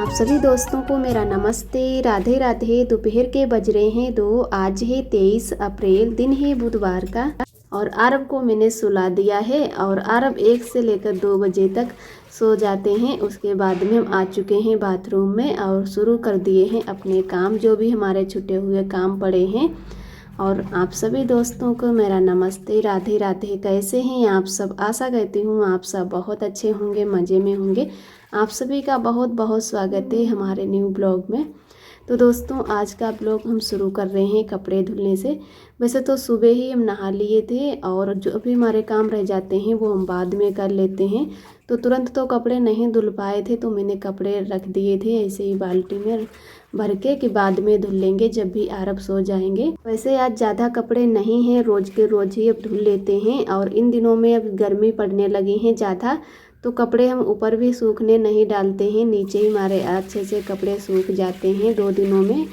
आप सभी दोस्तों को मेरा नमस्ते, राधे राधे। दोपहर के बज रहे हैं 2। आज है 23 अप्रैल, दिन है बुधवार का। और आरब को मैंने सुला दिया है और आरब 1 से लेकर 2 बजे तक सो जाते हैं। उसके बाद में हम आ चुके हैं बाथरूम में और शुरू कर दिए हैं अपने काम, जो भी हमारे छुटे हुए काम पड़े हैं। और आप सभी दोस्तों को मेरा नमस्ते, राधे राधे। कैसे हैं आप सब? आशा करती हूँ आप सब बहुत अच्छे होंगे, मज़े में होंगे। आप सभी का बहुत बहुत स्वागत है हमारे न्यू ब्लॉग में। तो दोस्तों, आज का ब्लॉग हम शुरू कर रहे हैं कपड़े धुलने से। वैसे तो सुबह ही हम नहा लिए थे और जो भी हमारे काम रह जाते हैं वो हम बाद में कर लेते हैं। तो तुरंत तो कपड़े नहीं धुल पाए थे, तो मैंने कपड़े रख दिए थे ऐसे ही बाल्टी में भर के कि बाद में धुल लेंगे जब भी आरब सो जाएंगे। वैसे आज ज़्यादा कपड़े नहीं हैं, रोज़ के रोज़ ही अब धुल लेते हैं। और इन दिनों में अब गर्मी पड़ने लगी है ज़्यादा, तो कपड़े हम ऊपर भी सूखने नहीं डालते हैं, नीचे ही हमारे अच्छे से कपड़े सूख जाते हैं 2 दिनों में।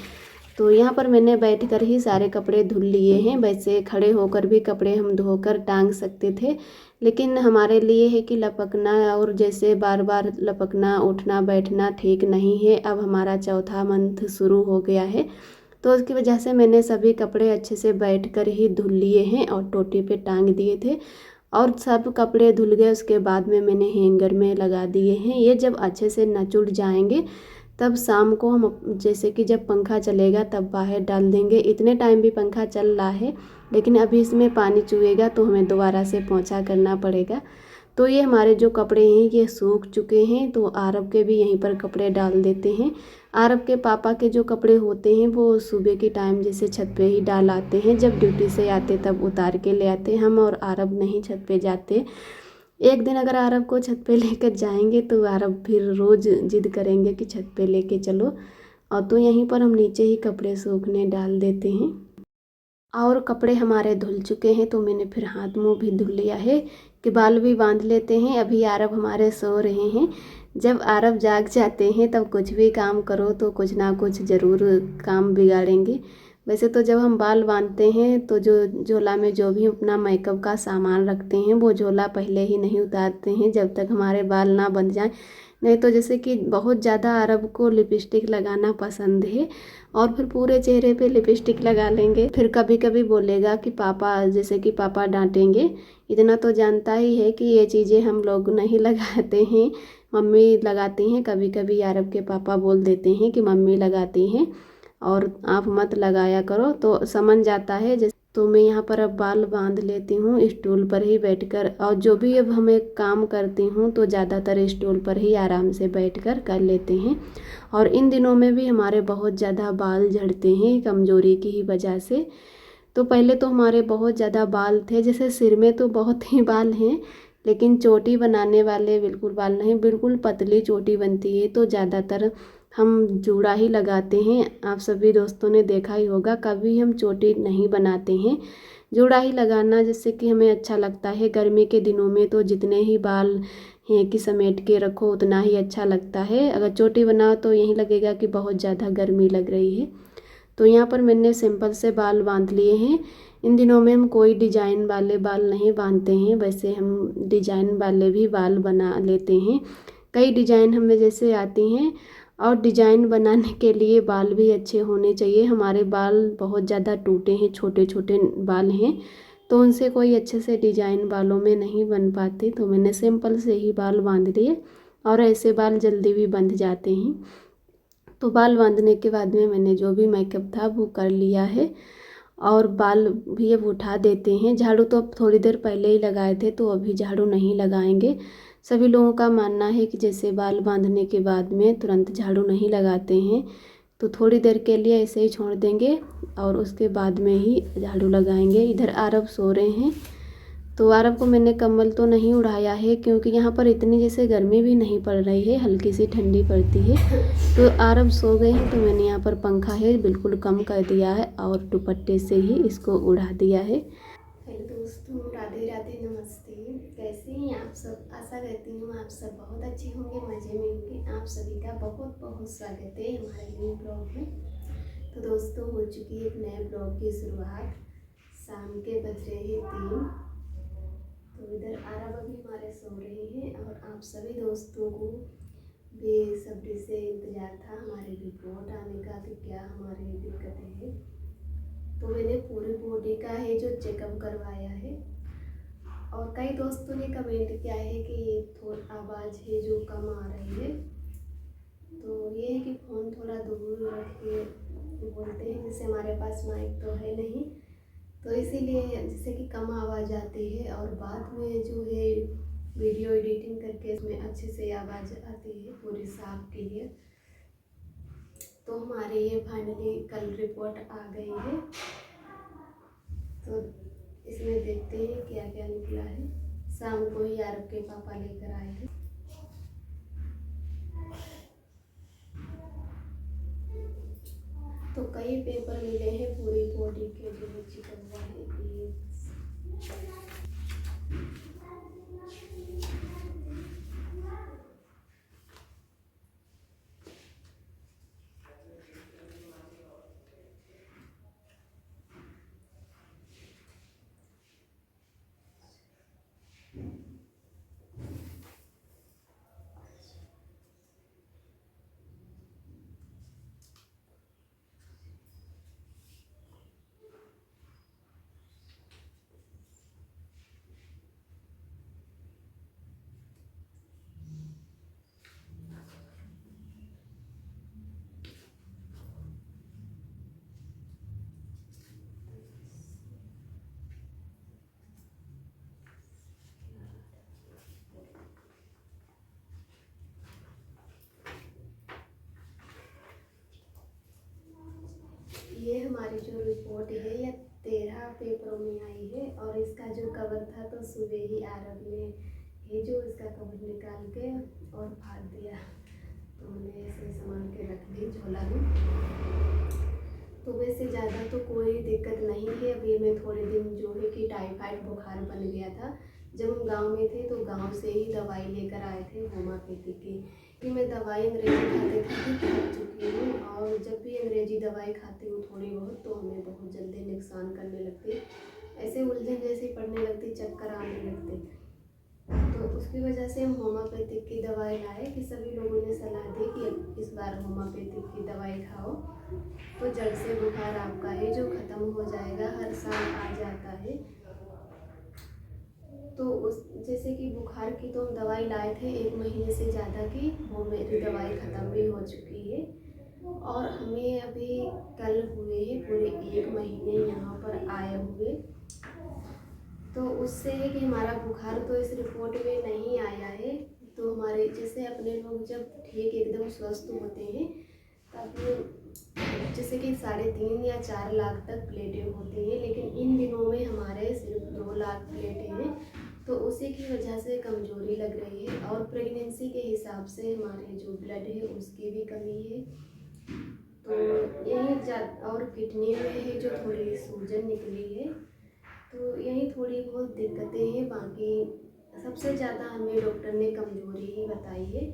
तो यहाँ पर मैंने बैठकर ही सारे कपड़े धुल लिए हैं। वैसे खड़े होकर भी कपड़े हम धोकर टांग सकते थे, लेकिन हमारे लिए है कि लपकना और जैसे बार बार लपकना उठना बैठना ठीक नहीं है। अब हमारा चौथा मंथ शुरू हो गया है, तो उसकी वजह से मैंने सभी कपड़े अच्छे से बैठकर ही धुल लिए हैं और टोटी पे टांग दिए थे। और सब कपड़े धुल गए उसके बाद में मैंने हैंगर में लगा दिए हैं। ये जब अच्छे से नचुड़ जाएंगे तब शाम को हम जैसे कि जब पंखा चलेगा तब बाहर डाल देंगे। इतने टाइम भी पंखा चल रहा है, लेकिन अभी इसमें पानी चुएगा तो हमें दोबारा से पोंछा करना पड़ेगा। तो ये हमारे जो कपड़े हैं ये सूख चुके हैं, तो आरब के भी यहीं पर कपड़े डाल देते हैं। आरब के पापा के जो कपड़े होते हैं वो सुबह के टाइम जैसे छत पे ही डाल आते हैं, जब ड्यूटी से आते तब उतार के ले आते हैं। हम और आरब नहीं छत पे जाते। एक दिन अगर आरब को छत पे लेकर जाएंगे तो आरब फिर रोज़ जिद करेंगे कि छत पे लेके चलो, और तो यहीं पर हम नीचे ही कपड़े सूखने डाल देते हैं। और कपड़े हमारे धुल चुके हैं तो मैंने फिर हाथ मुंह भी धुल लिया है कि बाल भी बांध लेते हैं। अभी आरब हमारे सो रहे हैं। जब आरब जाग जाते हैं तब कुछ भी काम करो तो कुछ ना कुछ ज़रूर काम बिगाड़ेंगे। वैसे तो जब हम बाल बांधते हैं तो जो झोला में जो भी अपना मेकअप का सामान रखते हैं वो झोला पहले ही नहीं उतारते हैं जब तक हमारे बाल ना बंध जाएं। नहीं तो जैसे कि बहुत ज़्यादा अरब को लिपस्टिक लगाना पसंद है और फिर पूरे चेहरे पे लिपस्टिक लगा लेंगे। फिर कभी कभी बोलेगा कि पापा, जैसे कि पापा डांटेंगे। इतना तो जानता ही है कि ये चीज़ें हम लोग नहीं लगाते हैं, मम्मी लगाती हैं। कभी कभी अरब के पापा बोल देते हैं कि मम्मी लगाती हैं और आप मत लगाया करो, तो समझ जाता है। जैसे तो मैं यहाँ पर अब बाल बांध लेती हूँ स्टूल पर ही बैठकर। और जो भी अब हमें काम करती हूँ तो ज़्यादातर स्टूल पर ही आराम से बैठकर कर लेते हैं। और इन दिनों में भी हमारे बहुत ज़्यादा बाल झड़ते हैं कमज़ोरी की ही वजह से। तो पहले तो हमारे बहुत ज़्यादा बाल थे, जैसे सिर में तो बहुत ही बाल हैं, लेकिन चोटी बनाने वाले बिल्कुल बाल नहीं। बिल्कुल पतली चोटी बनती है तो ज़्यादातर हम जूड़ा ही लगाते हैं। आप सभी दोस्तों ने देखा ही होगा, कभी हम चोटी नहीं बनाते हैं, जूड़ा ही लगाना जिससे कि हमें अच्छा लगता है। गर्मी के दिनों में तो जितने ही बाल हैं कि समेट के रखो उतना ही अच्छा लगता है। अगर चोटी बनाओ तो यही लगेगा कि बहुत ज़्यादा गर्मी लग रही है। तो यहाँ पर मैंने सिंपल से बाल बांध लिए हैं। इन दिनों में हम कोई डिजाइन वाले बाल नहीं बांधते हैं, वैसे हम डिजाइन वाले भी बाल बना लेते हैं। कई डिजाइन हमें जैसे आती हैं, और डिजाइन बनाने के लिए बाल भी अच्छे होने चाहिए। हमारे बाल बहुत ज़्यादा टूटे हैं, छोटे छोटे बाल हैं, तो उनसे कोई अच्छे से डिजाइन बालों में नहीं बन पाते। तो मैंने सिंपल से ही बाल बांध लिए और ऐसे बाल जल्दी भी बंध जाते हैं। तो बाल बांधने के बाद में मैंने जो भी मेकअप था वो कर लिया है और बाल भी अब उठा देते हैं। झाड़ू तो अब थोड़ी देर पहले ही लगाए थे, तो अभी झाड़ू नहीं लगाएंगे। सभी लोगों का मानना है कि जैसे बाल बांधने के बाद में तुरंत झाड़ू नहीं लगाते हैं, तो थोड़ी देर के लिए ऐसे ही छोड़ देंगे और उसके बाद में ही झाड़ू लगाएंगे। इधर आरब सो रहे हैं, तो आरब को मैंने कंबल तो नहीं उड़ाया है क्योंकि यहाँ पर इतनी जैसे गर्मी भी नहीं पड़ रही है, हल्की सी ठंडी पड़ती है। तो आरब सो गए हैं तो मैंने यहाँ पर पंखा है बिल्कुल कम कर दिया है और दुपट्टे से ही इसको उड़ा दिया है। हेलो दोस्तों, राधे राधे, नमस्ते। कैसे हैं आप सब? आशा करती हूँ आप सब बहुत अच्छे होंगे, मज़े में होंगे। आप सभी का बहुत बहुत स्वागत है हमारे न्यू ब्लॉग में। तो दोस्तों, हो चुकी है एक नए ब्लॉग की शुरुआत। शाम के बज रहे हैं 3। तो इधर आरब अभी हमारे सो रहे हैं और आप सभी दोस्तों को बेसब्री से इंतज़ार था हमारी रिपोर्ट आने का कि क्या हमारी दिक्कतें हैं। तो मैंने पूरी बॉडी का है जो चेकअप करवाया है। और कई दोस्तों ने कमेंट किया है कि थोड़ा आवाज़ है जो कम आ रही है। तो ये है कि फ़ोन थोड़ा दूर रख के बोलते हैं, जैसे हमारे पास माइक तो है नहीं, तो इसीलिए जैसे कि कम आवाज़ आती है। और बाद में जो है वीडियो एडिटिंग करके इसमें अच्छे से आवाज़ आती है पूरी साफ क्लियर। तो हमारे ये फाइनली कल रिपोर्ट आ गई है, तो इसमें देखते हैं क्या क्या निकला है। शाम को ही आरव के पापा लेकर आए थे। तो कई पेपर मिले हैं पूरी बॉडी के जो चिकन है। ये हमारी जो रिपोर्ट है ये 13 पेपरों में आई है। और इसका जो कवर था तो सुबह ही आरव ने ये जो इसका कवर निकाल के और फाड़ दिया, तो मैंने ऐसे संभाल के रख दी झोला में। तो वैसे ज़्यादा तो कोई दिक्कत नहीं है। अभी मैं थोड़े दिन जो है कि टाइफाइड बुखार बन गया था। जब हम गांव में थे तो गांव से ही दवाई लेकर आए थे होम्योपैथिक की, कि मैं दवाई अंग्रेजी खाते खाते थक चुकी हूँ। और जब भी अंग्रेजी दवाई खाती हूँ थोड़ी बहुत तो हमें बहुत जल्दी नुकसान करने लगती, ऐसे उलझन जैसी पड़ने लगती, चक्कर आने लगते। तो उसकी वजह से हम होम्योपैथिक की दवाई लाए कि सभी लोगों ने सलाह दी कि इस बार होम्योपैथिक की दवाई खाओ तो जड़ से बुखार आपका है जो ख़त्म हो जाएगा। हर साल आ जाता है। तो उस जैसे कि बुखार की तो हम दवाई लाए थे 1 महीने से ज़्यादा की, वो मेरी दवाई ख़त्म भी हो चुकी है। और हमें अभी कल हुए हैं पूरे 1 महीने यहाँ पर आए हुए। तो उससे है कि हमारा बुखार तो इस रिपोर्ट में नहीं आया है। तो हमारे जैसे अपने लोग जब ठीक एकदम स्वस्थ होते हैं तब जैसे कि 3.5 या 4 लाख तक प्लेटें होती हैं, लेकिन इन दिनों में हमारे सिर्फ 2 लाख प्लेटें हैं। तो उसी की वजह से कमज़ोरी लग रही है। और प्रेगनेंसी के हिसाब से हमारे जो ब्लड है उसकी भी कमी है। तो यही और किडनी में है जो थोड़ी सूजन निकली है। तो यही थोड़ी बहुत दिक्कतें हैं। बाकी सबसे ज़्यादा हमें डॉक्टर ने कमज़ोरी ही बताई है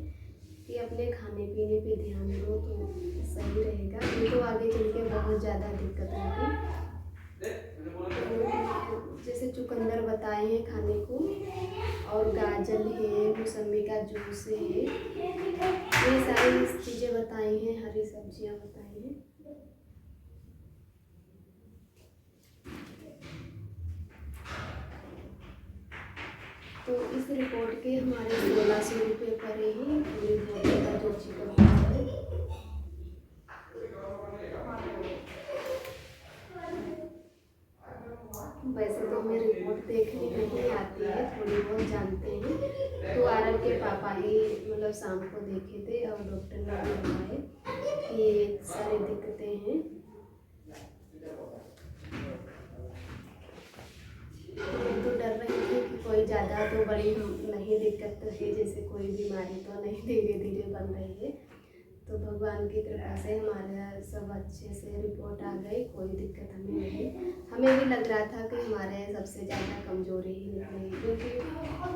कि अपने खाने पीने पे ध्यान दो तो सही रहेगा, नहीं तो आगे चल के बहुत ज़्यादा दिक्कत होगी। तो जैसे चुकंदर बताए हैं खाने को, और गाजर है, मौसमी का जूस है, ये सारी चीज़ें बताई हैं, हरी सब्जियां बताई हैं। तो इस रिपोर्ट के हमारे 1600 रुपये पड़े हैं पूरी बॉडी का जो चिकन है। वैसे तो हमें रिपोर्ट देखनी नहीं आती है, थोड़ी बहुत जानते हैं। तो आरव के पापा ही मतलब शाम को देखे थे और डॉक्टर ने बताया कि ये सारी दिक्कतें हैं। तो डर रही थी कि कोई ज़्यादा तो बड़ी नहीं दिक्कत है, जैसे कोई बीमारी तो नहीं, धीरे धीरे बन रही है। तो भगवान की कृपा से हमारा सब अच्छे से रिपोर्ट आ गई, कोई दिक्कत हमें नहीं। हमें भी लग रहा था कि हमारे सबसे ज़्यादा कमज़ोरी ही निकली, क्योंकि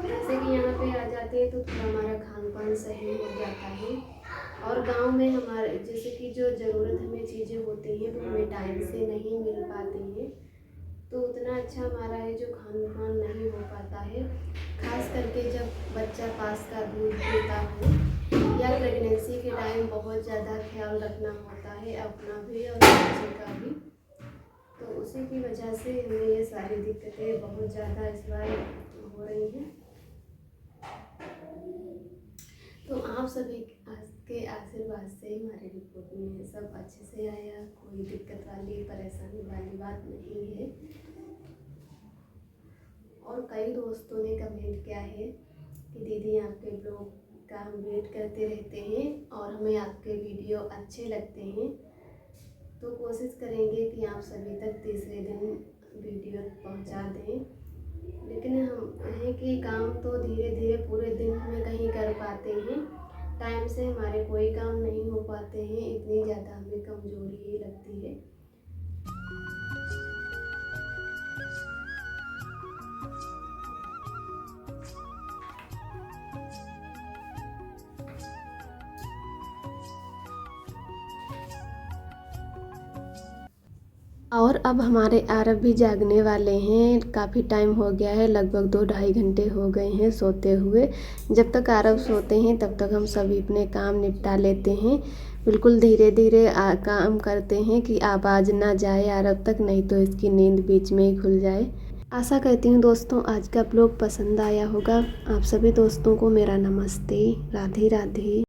जैसे कि यहाँ पे आ जाते हैं तो थोड़ा हमारा खान पान सही हो जाता है। और गांव में हमारे जैसे कि जो ज़रूरत हमें चीज़ें होती हैं वो हमें टाइम से नहीं मिल पाती हैं। तो उतना अच्छा हमारा है जो खान पान नहीं हो पाता है। खास करके जब बच्चा पास का दूध पीता हो या प्रेगनेंसी के टाइम बहुत ज़्यादा ख्याल रखना होता है अपना भी और बच्चे का भी, तो उसी की वजह से हमें ये सारी दिक्कतें बहुत ज़्यादा इस बार हो रही हैं। तो आप सभी के आशीर्वाद से हमारे रिपोर्ट में सब अच्छे से आया, कोई दिक्कत वाली परेशानी वाली बात नहीं है। और कई दोस्तों ने कमेंट किया है कि दीदी आपके ब्लॉग का हम वेट करते रहते हैं और हमें आपके वीडियो अच्छे लगते हैं, तो कोशिश करेंगे कि आप सभी तक तीसरे दिन वीडियो पहुंचा दें। लेकिन हम है कि काम तो धीरे धीरे पूरे दिन में कहीं कर पाते हैं, टाइम से हमारे कोई काम नहीं हो पाते हैं, इतनी ज़्यादा हमें कमज़ोरी ही लगती है। और अब हमारे आरब भी जागने वाले हैं, काफ़ी टाइम हो गया है, लगभग 2-2.5 घंटे हो गए हैं सोते हुए। जब तक आरब सोते हैं तब तक हम सभी अपने काम निपटा लेते हैं। बिल्कुल धीरे धीरे काम करते हैं कि आवाज़ ना जाए आरब तक, नहीं तो इसकी नींद बीच में ही खुल जाए। आशा करती हूँ दोस्तों आज का ब्लॉग पसंद आया होगा। आप सभी दोस्तों को मेरा नमस्ते, राधे राधे।